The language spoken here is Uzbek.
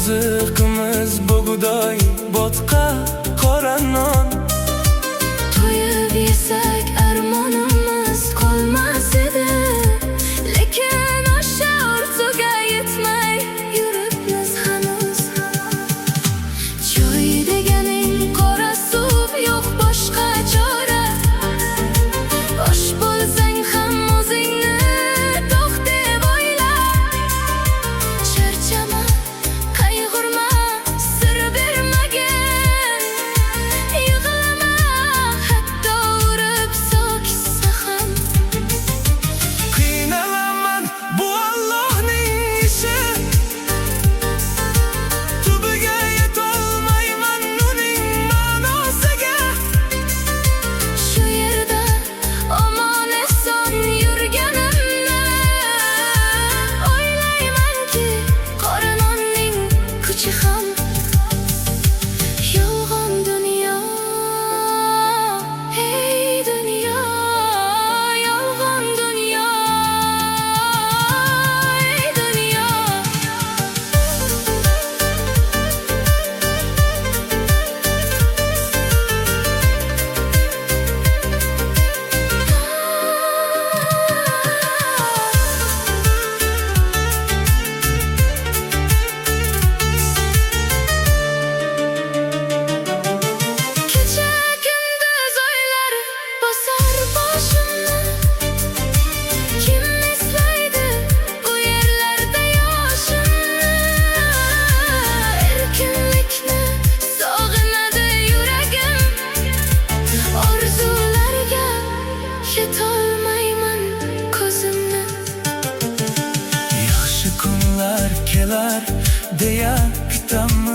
Rızıkımız buğday, botka, qora non. To'yib yesak armonimiz qolmas edi, lekin o'sha orzuga yetmay yuribmiz hanuz. Choy deganing qora suv, yo'q boshqa chora. Osh bo'lsang ham o'zingni to'q deb o'yla. Charchama, qayg'urma, sir bermagin. Yig'lama, hatto urib so'kishsa ham. Qiynalaman, bu Allohning ishi. Tubiga yetolmayman uning ma'nosiga. Shu yerda omon eson yurganimni o'ylaymanki, qora nonning kuchi ham. Yolg'on dunyo, ey dunyo, yolg'on dunyo, ey dunyo. Kecha gündüz oylar bosar boshimni. Kim eslaydi bu yerlarda yoshimni? Erkinlikni sog'inadi yuragim. Orzularga yetolmayman ko'zimni. Yaxshi kunlar kelar deya kutaman.